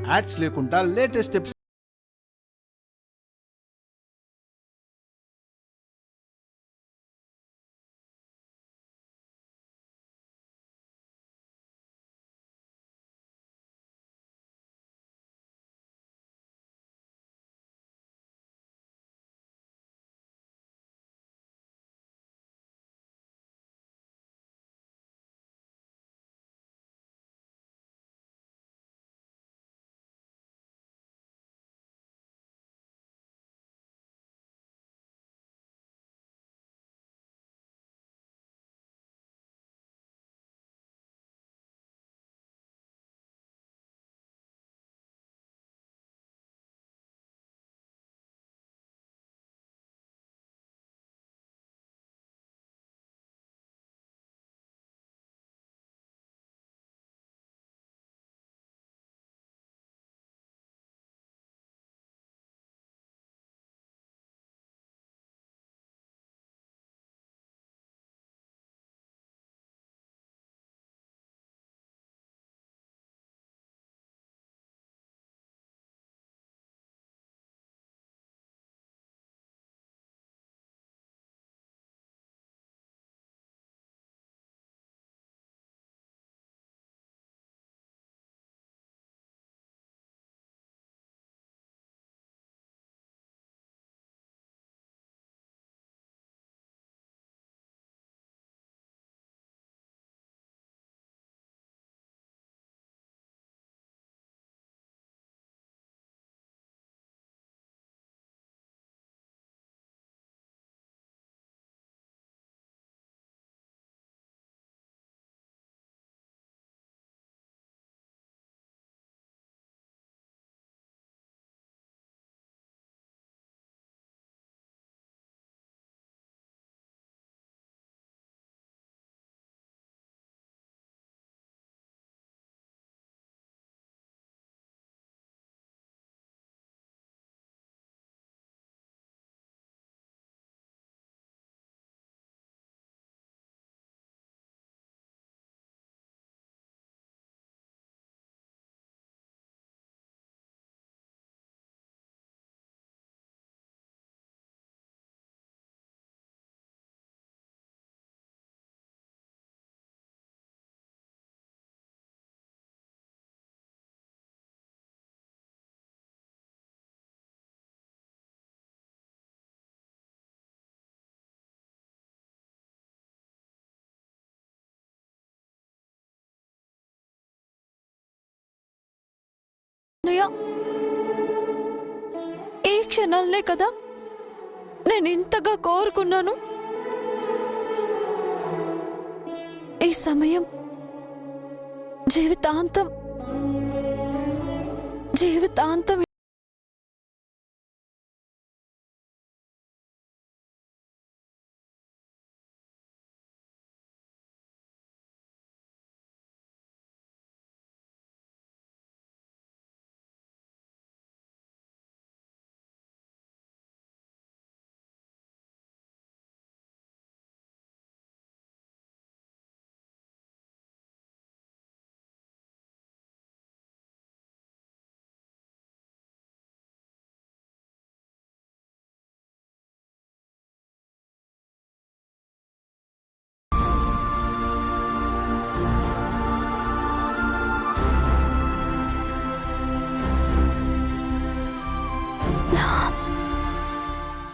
Ads లేకుండా latest episode ఈ క్షణాలనే కదా నేను ఇంతగా కోరుకున్నాను. ఈ సమయం జీవితాంతం జీవితాంతం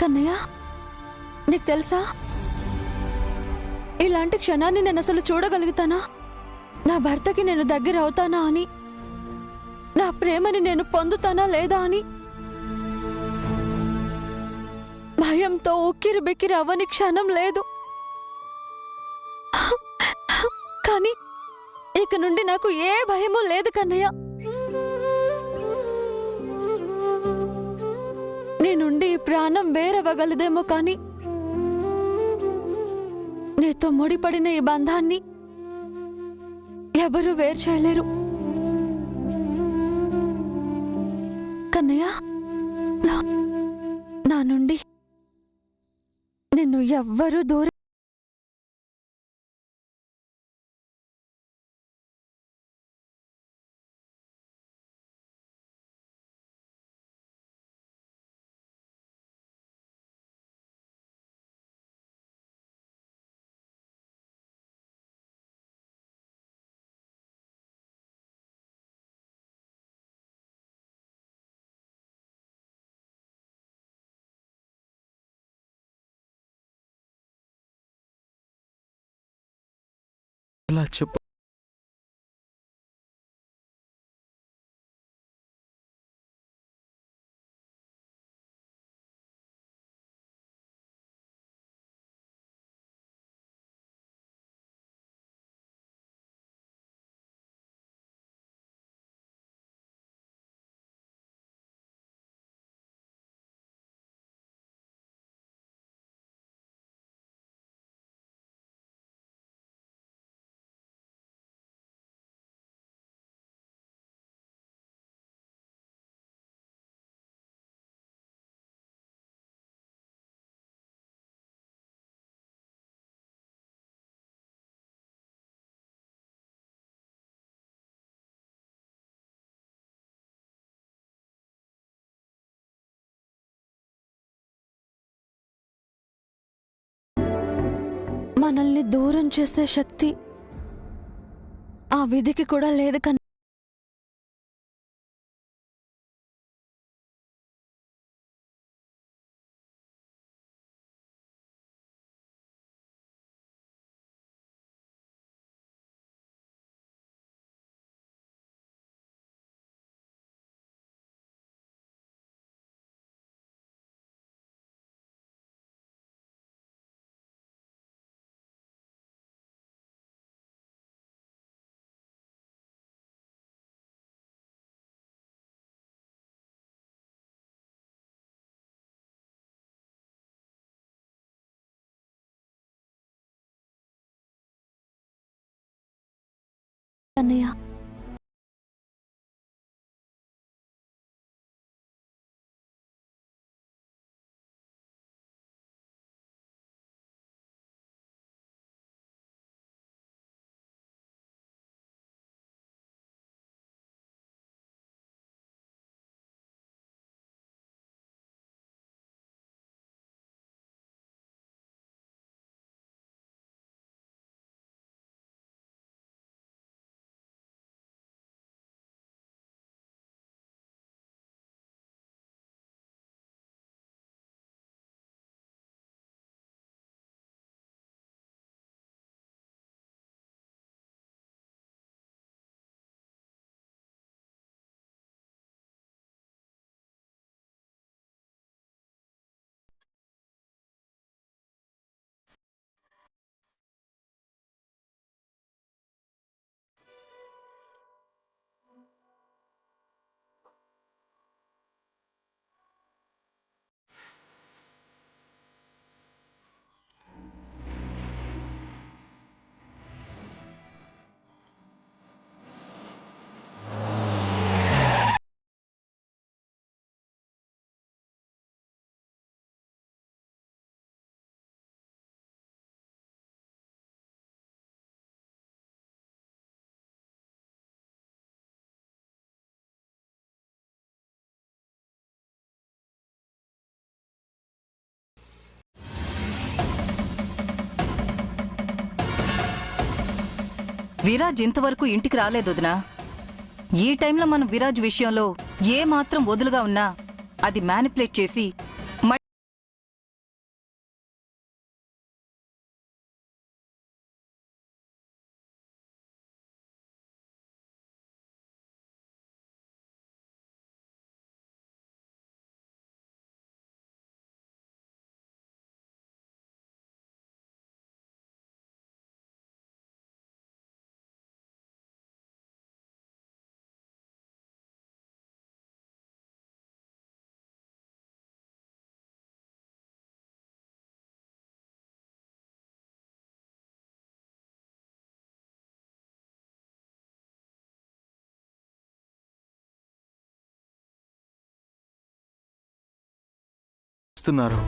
కన్నయ్య, నీకు తెలుసా ఇలాంటి క్షణాన్ని నేను అసలు చూడగలుగుతానా? నా భర్తకి నేను దగ్గర అవుతానా అని, నా ప్రేమని నేను పొందుతానా లేదా అని భయంతో ఉక్కిరి బిక్కిరి అవ్వని క్షణం లేదు. కానీ ఇక నుండి నాకు ఏ భయమూ లేదు కన్నయ్య. నీ నుండి ఈ ప్రాణం వేరవ్వగలదేమో కానీ నీతో ముడిపడిన ఈ బంధాన్ని ఎవరూ వేరు చేయలేరు కన్నయ్య. నా నుండి నిన్ను ఎవ్వరూ దూరం చెప్పు. మనల్ని దూరం చేసే శక్తి ఆ విధికి కూడా లేదు కన్నా. అన్నయ్య, విరాజ్ ఇంతవరకు ఇంటికి రాలేదు వదినా. ఈ టైంలో మనం విరాజ్ విషయంలో ఏ మాత్రం వదులుగా ఉన్నా అది మ్యానిపులేట్ చేసి ఇస్తున్నారు.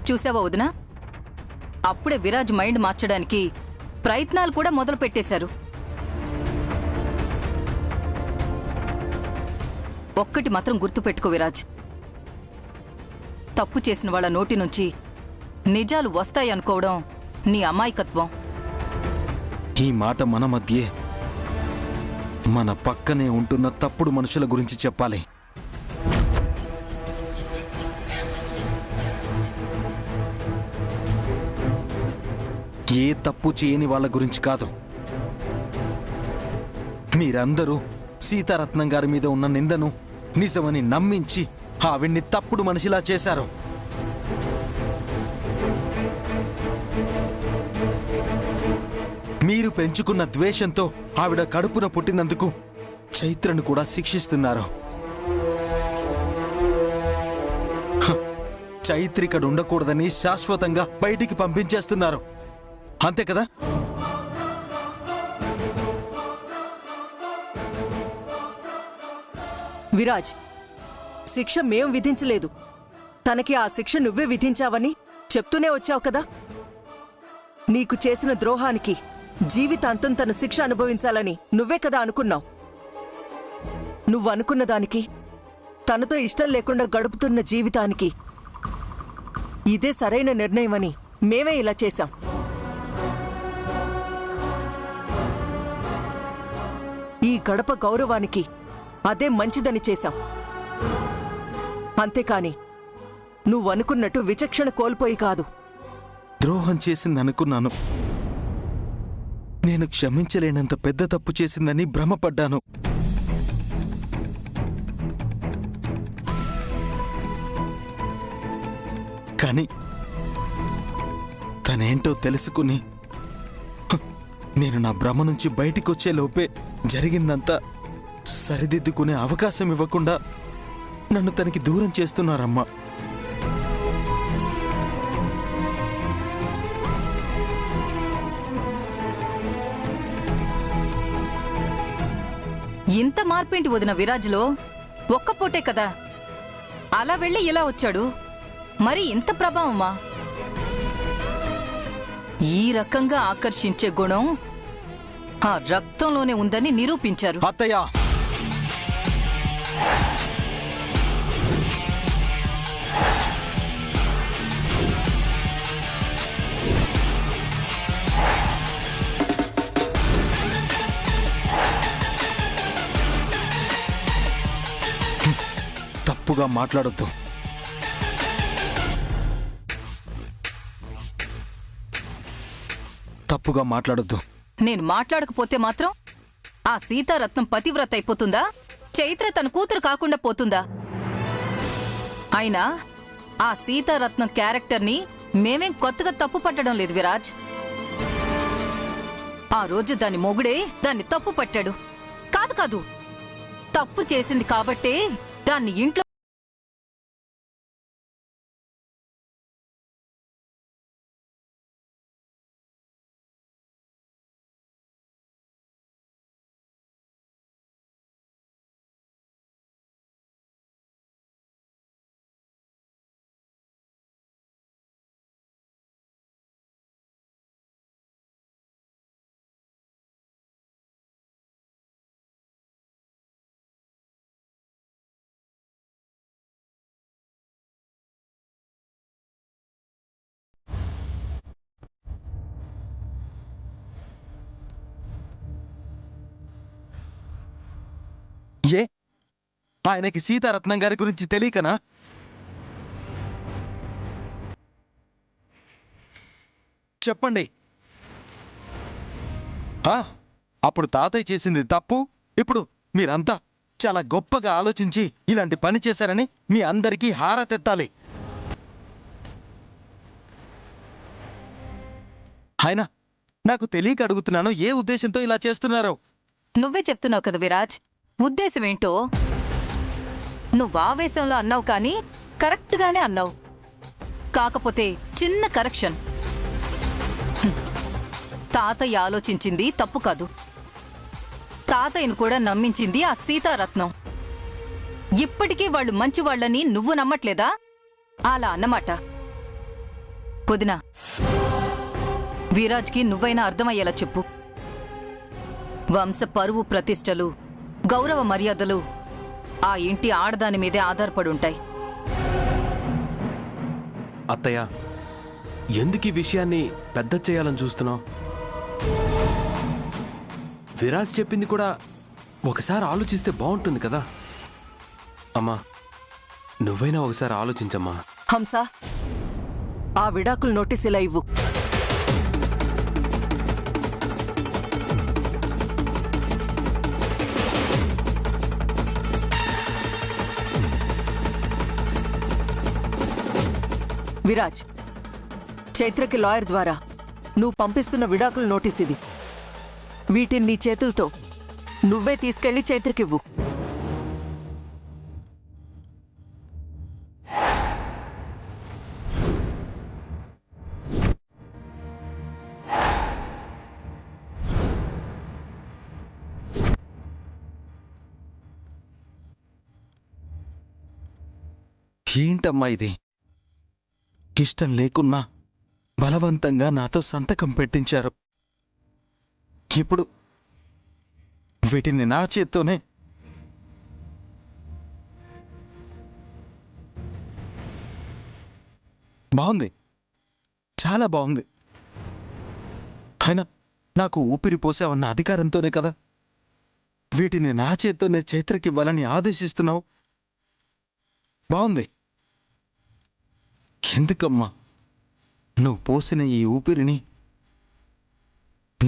చూసావా వదినా, అప్పుడే విరాజ్ మైండ్ మార్చడానికి ప్రయత్నాలు కూడా మొదలు పెట్టేశారు. ఒక్కటి మాత్రం గుర్తుపెట్టుకో విరాజ్, తప్పు చేసిన వాళ్ళ నోటి నుంచి నిజాలు వస్తాయనుకోవడం నీ అమాయకత్వం. ఈ మాట మన మధ్యే మన పక్కనే ఉంటున్న తప్పుడు మనుషుల గురించి చెప్పాలి. ఏ తప్పు చేయని వాళ్ళ గురించి కాదు. మీరందరూ సీతారత్నం గారి మీద ఉన్న నిందను నిజమని నమ్మించి ఆవిడ్ని తప్పుడు మనిషిలా చేశారు. మీరు పెంచుకున్న ద్వేషంతో ఆవిడ కడుపున పుట్టినందుకు చైత్రను కూడా శిక్షిస్తున్నారు. చైత్రికడు ఉండకూడదని శాశ్వతంగా బయటికి పంపించేస్తున్నారు. అంతే కదా? విరాజ్, శిక్ష మేం విధించలేదు. తనకి ఆ శిక్ష నువ్వే విధించావని చెప్తూనే వచ్చావు కదా. నీకు చేసిన ద్రోహానికి జీవితాంతం తన శిక్ష అనుభవించాలని నువ్వే కదా అనుకున్నావు. నువ్వు అనుకున్న దానికి, తనతో ఇష్టం లేకుండా గడుపుతున్న జీవితానికి ఇదే సరైన నిర్ణయమని మేమే ఇలా చేశాం. ఈ గడప గౌరవానికి అదే మంచిదని చేశాం. అంతేకాని నువ్వనుకున్నట్టు విచక్షణ కోల్పోయి కాదు. ద్రోహం చేసిందనుకున్నాను. నేను క్షమించలేనంత పెద్ద తప్పు చేసిందని భ్రమపడ్డాను. కానీ తనేంటో తెలుసుకుని నేను నా భ్రమ నుంచి బయటికొచ్చే లోపే జరిగిందంతా సరిదిద్దుకునే అవకాశం ఇవ్వకుండా నన్ను తనకి దూరం చేస్తున్నారమ్మా. ఇంత మార్పేంటి వదిన విరాజ్లో? ఒక్క పూటే కదా అలా వెళ్ళి ఇలా వచ్చాడు. మరి ఇంత ప్రభావమా? ఈ రకంగా ఆకర్షించే గుణం ఆ రక్తంలోనే ఉందని నిరూపించారు. అత్తయ్య, తప్పుగా మాట్లాడొద్దు. తప్పుగా మాట్లాడొద్దు. నేను మాట్లాడకపోతే మాత్రం ఆ సీతారత్నం పతివ్రత అయిపోతుందా? చైత్ర తన కూతురు కాకుండా పోతుందా? అయినా ఆ సీతారత్నం క్యారెక్టర్ని మేమేం కొత్తగా తప్పు పట్టడం లేదు విరాజ్. ఆ రోజు దాని మొగుడే దాన్ని తప్పు పట్టాడు. కాదు కాదు, తప్పు చేసింది కాబట్టే దాన్ని ఇంట్లో ఏ ఆయనకి సీతారత్నం గారి గురించి తెలియకనా? చెప్పండి. అప్పుడు తాతయ్య చేసింది తప్పు. ఇప్పుడు మీరంతా చాలా గొప్పగా ఆలోచించి ఇలాంటి పని చేశారని మీ అందరికీ హారతెత్తాలి. ఆయన నాకు తెలియక అడుగుతున్నాను, ఏ ఉద్దేశంతో ఇలా చేస్తున్నారో? నువ్వే చెప్తున్నావు కదా విరాజ్, ఉద్దేశం ఏంటో. నువ్వు ఆవేశంలో అన్నావు కానీ కరెక్ట్గానే అన్నావు. కాకపోతే చిన్న కరెక్షన్. తాతయ్య ఆలోచించింది తప్పు కాదు. తాతయ్యను కూడా నమ్మించింది ఆ సీతారత్నం. ఇప్పటికీ వాళ్ళు మంచివాళ్ళని నువ్వు నమ్మట్లేదా? అలా అన్నమాట. పుదినా, విరాజ్కి నువ్వైనా అర్థమయ్యేలా చెప్పు. వంశ పరువు ప్రతిష్టలు, గౌరవ మర్యాదలు ఆ ఇంటి ఆడదాని మీదే ఆధారపడి ఉంటాయి. అత్తయ్య, ఎందుకు ఈ విషయాన్ని పెద్ద చేయాలని చూస్తున్నావు? విరాజ్ చెప్పింది కూడా ఒకసారి ఆలోచిస్తే బాగుంటుంది కదా. అమ్మా, నువ్వైనా ఒకసారి ఆలోచించమ్మా. హంస, ఆ విడాకుల నోటీస్ ఇలా ఇవ్వు. విరాజ్, చైత్రకి లాయర్ ద్వారా నువ్వు పంపిస్తున్న విడాకుల నోటీస్ ఇది. వీటిని నీ చేతులతో నువ్వే తీసుకెళ్లి చైత్రకివ్వు. ఏంటమ్మా ఇది? ఇష్టం లేకున్నా బలవంతంగా నాతో సంతకం పెట్టించారు. ఇప్పుడు వీటిని నా చేత్తోనే బాగుంది, చాలా బాగుంది. అయినా నాకు ఊపిరి పోసావన్న అధికారంతోనే కదా వీటిని నా చేత్తోనే చైత్రకి ఇవ్వాలని ఆదేశిస్తున్నావు. బాగుంది. ఎందుకమ్మా నువ్వు పోసిన ఈ ఊపిరిని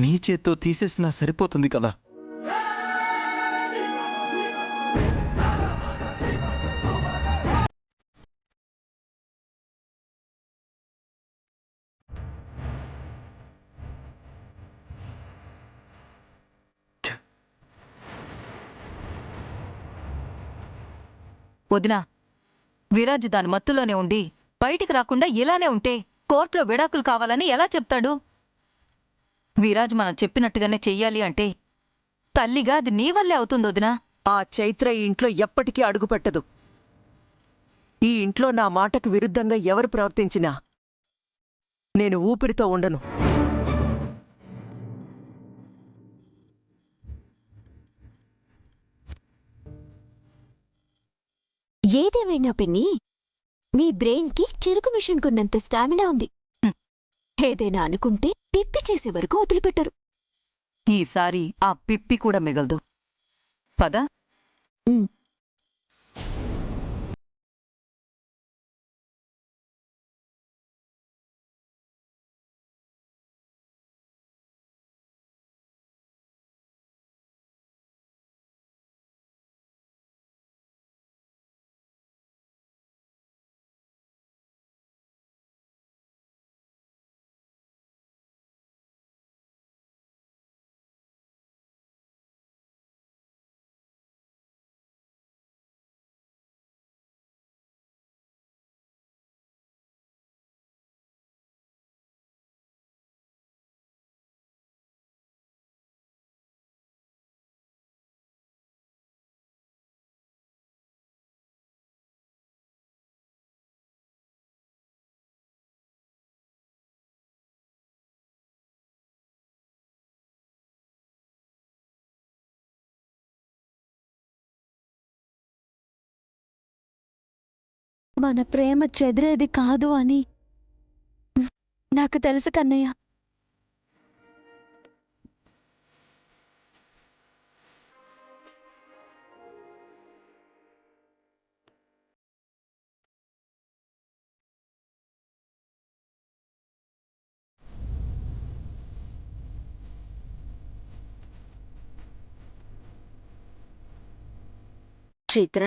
నీ చేత్తో తీసేసినా సరిపోతుంది కదా. వదినా, విరాజ్ దాని మత్తులోనే ఉండి బయటికి రాకుండా ఇలానే ఉంటే కోర్టులో విడాకులు కావాలని ఎలా చెప్తాడు? విరాజ్ మనం చెప్పినట్టుగానే చెయ్యాలి అంటే తల్లిగా అది నీ వల్లే అవుతుంది వదినా. ఆ చైత్ర ఈ ఇంట్లో ఎప్పటికీ అడుగుపెట్టదు. ఈ ఇంట్లో నా మాటకు విరుద్ధంగా ఎవరు ప్రవర్తించినా నేను ఊపిరితో ఉండను. ఏదేమైనా పిన్ని, మీ బ్రెయిన్ కి చెరుకు మిషన్ కొన్నంత స్టామినా ఉంది. ఏదైనా అనుకుంటే పిప్పి చేసే వరకు వదిలిపెట్టరు. ఈసారి ఆ పిప్పి కూడా మిగలదు. పద. మన ప్రేమ చెదిరేది కాదు అని నాకు తెలుసు కన్నయ్య. చైత్ర,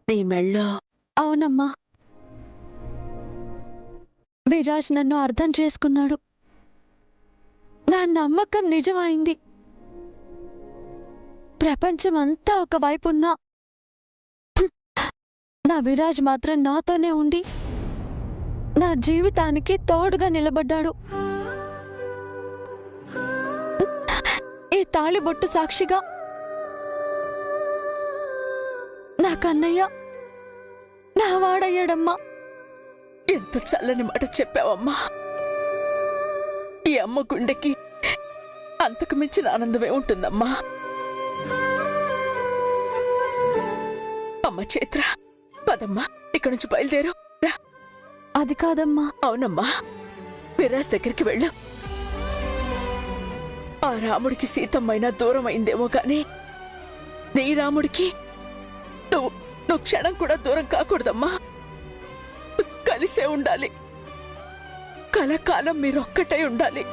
నీ మెళ్ళో. అవునమ్మా, విరాజ్ నన్ను అర్థం చేసుకున్నాడు. నా నమ్మకం నిజమైంది. ప్రపంచమంతా ఒకవైపున్నా నా విరాజ్ మాత్రం నాతోనే ఉండి నా జీవితానికి తోడుగా నిలబడ్డాడు. ఈ తాళిబొట్టు సాక్షిగా నా కన్నయ్య నా వాడయ్యాడమ్మా. ఎంత చల్లని మాట చెప్పావమ్మా. ఈ అమ్మ గుండెకి అంతకు మించిన ఆనందమే ఉంటుందమ్మా. అమ్మ చైత్ర, పదమ్మా, ఇక్కడి నుంచి బయలుదేరు. రా. అది కాదమ్మా. అవునమ్మా, విరాజ్ దగ్గరికి వెళ్ళు. ఆ రాముడికి సీతమ్మైనా దూరం అయిందేమో గాని నీ రాముడికి నువ్వు క్షణం కూడా దూరం కాకూడదమ్మా. కలిసే ఉండాలి. కలకాలం మీరొక్కటై ఉండాలి.